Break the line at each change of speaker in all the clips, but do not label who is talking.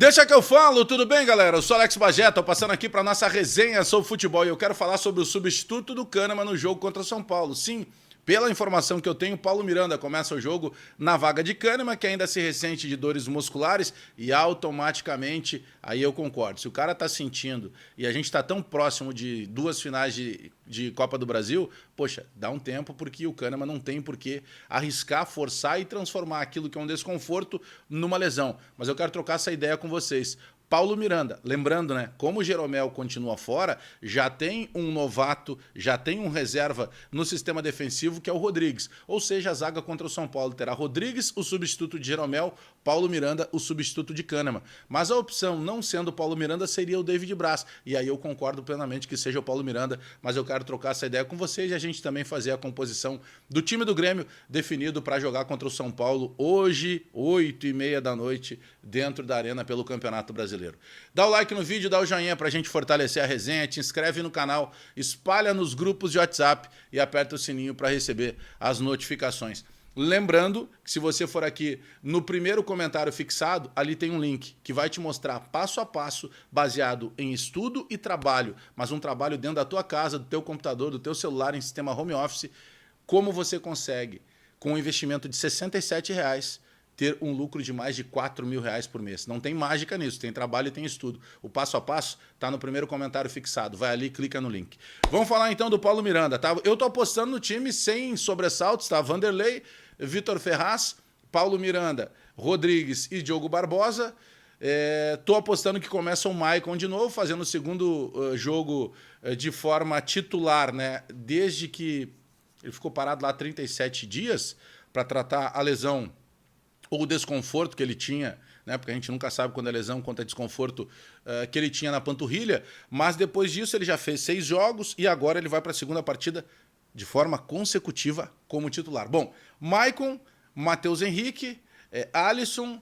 Deixa que eu falo, tudo bem, galera? Eu sou Alex Bagé, tô passando aqui para nossa resenha sobre futebol e eu quero falar sobre o substituto do Kahneman no jogo contra o São Paulo. Sim, pela informação que eu tenho, Paulo Miranda começa o jogo na vaga de Kahneman, que ainda se ressente de dores musculares e automaticamente, aí eu concordo. Se o cara tá sentindo e a gente tá tão próximo de duas finais de Copa do Brasil, poxa, dá um tempo porque o Kahneman não tem por que arriscar, forçar e transformar aquilo que é um desconforto numa lesão. Mas eu quero trocar essa ideia com vocês. Paulo Miranda, lembrando, né, como o Jeromel continua fora, já tem um novato, já tem um reserva no sistema defensivo que é o Rodrigues. Ou seja, a zaga contra o São Paulo terá Rodrigues, o substituto de Jeromel, Paulo Miranda, o substituto de Kahneman. Mas a opção, não sendo o Paulo Miranda, seria o David Braz. E aí eu concordo plenamente que seja o Paulo Miranda, mas eu quero trocar essa ideia com vocês e a gente também fazer a composição do time do Grêmio definido para jogar contra o São Paulo hoje, 8h30 da noite, dentro da Arena pelo Campeonato Brasileiro. Dá o like no vídeo, dá o joinha pra gente fortalecer a resenha, te inscreve no canal, espalha nos grupos de WhatsApp e aperta o sininho para receber as notificações. Lembrando que se você for aqui no primeiro comentário fixado, ali tem um link que vai te mostrar passo a passo, baseado em estudo e trabalho, mas um trabalho dentro da tua casa, do teu computador, do teu celular, em sistema home office, como você consegue, com um investimento de R$ 67,00, ter um lucro de mais de R$ 4.000 por mês. Não tem mágica nisso, tem trabalho e tem estudo. O passo a passo está no primeiro comentário fixado. Vai ali, clica no link. Vamos falar então do Paulo Miranda, tá? Eu tô apostando no time sem sobressaltos, tá? Vanderlei, Vitor Ferraz, Paulo Miranda, Rodrigues e Diogo Barbosa. Tô apostando que começa o Maicon de novo, fazendo o segundo jogo de forma titular, né? Desde que ele ficou parado lá 37 dias para tratar a lesão ou o desconforto que ele tinha, né? Porque a gente nunca sabe quando é lesão, quanto é desconforto que ele tinha na panturrilha, mas depois disso ele já fez 6 jogos e agora ele vai para a segunda partida de forma consecutiva como titular. Bom, Maicon, Matheus Henrique, Alisson,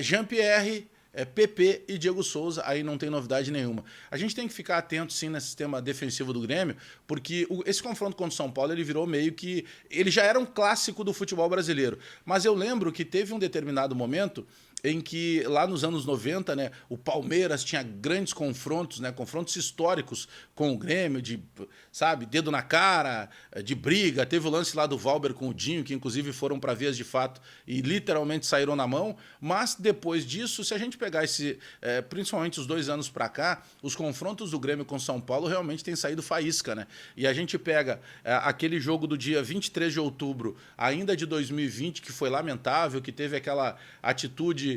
Jean-Pierre, PP e Diego Souza, aí não tem novidade nenhuma. A gente tem que ficar atento sim nesse sistema defensivo do Grêmio, porque esse confronto contra o São Paulo ele virou meio que... Ele já era um clássico do futebol brasileiro, mas eu lembro que teve um determinado momento em que lá nos anos 90, né, o Palmeiras tinha grandes confrontos, né, confrontos históricos com o Grêmio, de, sabe, dedo na cara, de briga. Teve o lance lá do Valber com o Dinho, que inclusive foram para vias de fato e literalmente saíram na mão. Mas depois disso, se a gente pegar principalmente os 2 anos para cá, os confrontos do Grêmio com São Paulo realmente têm saído faísca, né? E a gente pega aquele jogo do dia 23 de outubro, ainda de 2020, que foi lamentável, que teve aquela atitude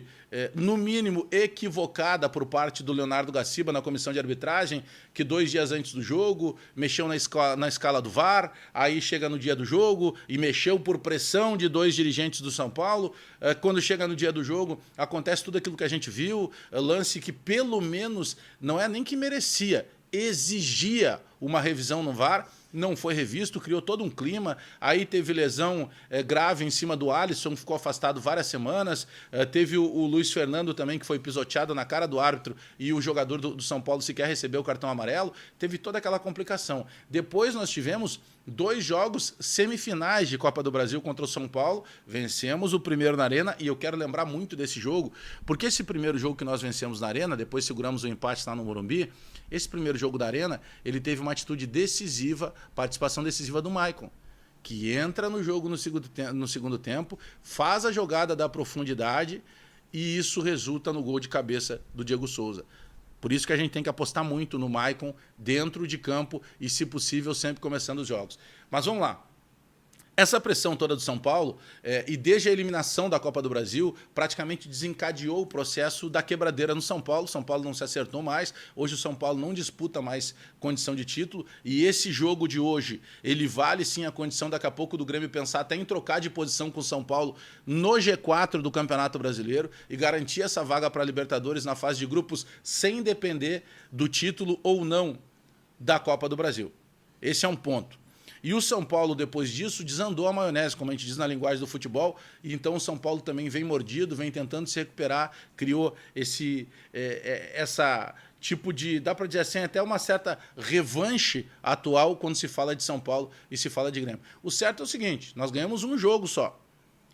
no mínimo equivocada por parte do Leonardo Gaciba na comissão de arbitragem, que 2 dias antes do jogo mexeu na escala do VAR, aí chega no dia do jogo e mexeu por pressão de 2 dirigentes do São Paulo. Quando chega no dia do jogo, acontece tudo aquilo que a gente viu, lance que pelo menos não é nem que merecia, exigia uma revisão no VAR, não foi revisto, criou todo um clima. Aí teve lesão grave em cima do Alisson, ficou afastado várias semanas. Teve o Luiz Fernando também, que foi pisoteado na cara do árbitro e o jogador do São Paulo sequer recebeu o cartão amarelo. Teve toda aquela complicação. Depois nós tivemos 2 jogos semifinais de Copa do Brasil contra o São Paulo. Vencemos o primeiro na Arena e eu quero lembrar muito desse jogo, porque esse primeiro jogo que nós vencemos na Arena, depois seguramos o empate lá no Morumbi, esse primeiro jogo da Arena, ele teve uma atitude decisiva, participação decisiva do Maicon, que entra no jogo no segundo tempo, faz a jogada da profundidade e isso resulta no gol de cabeça do Diego Souza. Por isso que a gente tem que apostar muito no Maicon dentro de campo e, se possível, sempre começando os jogos. Mas vamos lá. Essa pressão toda do São Paulo, e desde a eliminação da Copa do Brasil, praticamente desencadeou o processo da quebradeira no São Paulo. São Paulo não se acertou mais, hoje o São Paulo não disputa mais condição de título, e esse jogo de hoje, ele vale sim a condição daqui a pouco do Grêmio pensar até em trocar de posição com o São Paulo no G4 do Campeonato Brasileiro e garantir essa vaga para a Libertadores na fase de grupos sem depender do título ou não da Copa do Brasil. Esse é um ponto. E o São Paulo, depois disso, desandou a maionese, como a gente diz na linguagem do futebol, e então o São Paulo também vem mordido, vem tentando se recuperar, criou essa tipo de, dá para dizer assim, até uma certa revanche atual quando se fala de São Paulo e se fala de Grêmio. O certo é o seguinte, nós ganhamos um jogo só.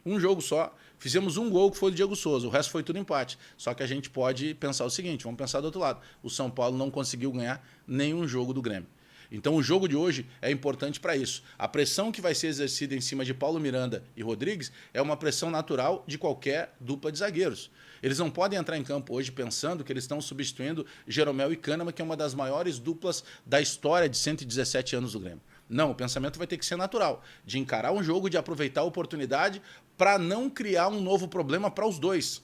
Um jogo só. Fizemos um gol que foi do Diego Souza, o resto foi tudo empate. Só que a gente pode pensar o seguinte, vamos pensar do outro lado. O São Paulo não conseguiu ganhar nenhum jogo do Grêmio. Então o jogo de hoje é importante para isso. A pressão que vai ser exercida em cima de Paulo Miranda e Rodrigues é uma pressão natural de qualquer dupla de zagueiros. Eles não podem entrar em campo hoje pensando que eles estão substituindo Jeromel e Kahneman, que é uma das maiores duplas da história de 117 anos do Grêmio. Não, o pensamento vai ter que ser natural, de encarar um jogo, de aproveitar a oportunidade para não criar um novo problema para os dois.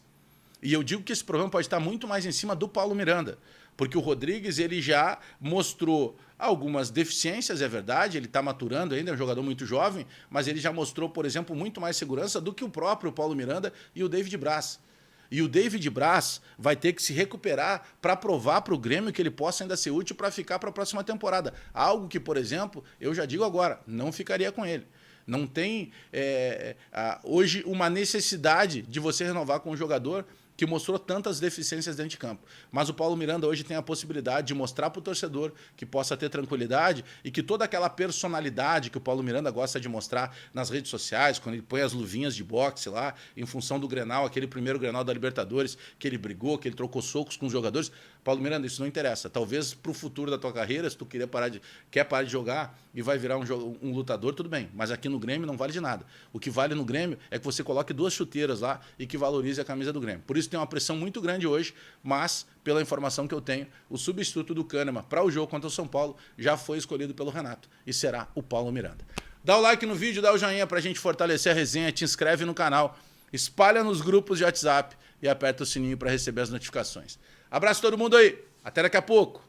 E eu digo que esse problema pode estar muito mais em cima do Paulo Miranda, porque o Rodrigues ele já mostrou algumas deficiências, é verdade, ele está maturando ainda, é um jogador muito jovem, mas ele já mostrou, por exemplo, muito mais segurança do que o próprio Paulo Miranda e o David Braz. E o David Braz vai ter que se recuperar para provar para o Grêmio que ele possa ainda ser útil para ficar para a próxima temporada. Algo que, por exemplo, eu já digo agora, não ficaria com ele. Não tem hoje uma necessidade de você renovar com um jogador que mostrou tantas deficiências dentro de campo. Mas o Paulo Miranda hoje tem a possibilidade de mostrar para o torcedor que possa ter tranquilidade e que toda aquela personalidade que o Paulo Miranda gosta de mostrar nas redes sociais, quando ele põe as luvinhas de boxe lá, em função do Grenal, aquele primeiro Grenal da Libertadores, que ele brigou, que ele trocou socos com os jogadores. Paulo Miranda, isso não interessa. Talvez para o futuro da tua carreira, se tu quer parar de jogar e vai virar um lutador, tudo bem. Mas aqui no Grêmio não vale de nada. O que vale no Grêmio é que você coloque 2 chuteiras lá e que valorize a camisa do Grêmio. Por isso tem uma pressão muito grande hoje, mas, pela informação que eu tenho, o substituto do Kahneman para o jogo contra o São Paulo já foi escolhido pelo Renato e será o Paulo Miranda. Dá o like no vídeo, dá o joinha para a gente fortalecer a resenha, te inscreve no canal, espalha nos grupos de WhatsApp e aperta o sininho para receber as notificações. Abraço a todo mundo aí, até daqui a pouco.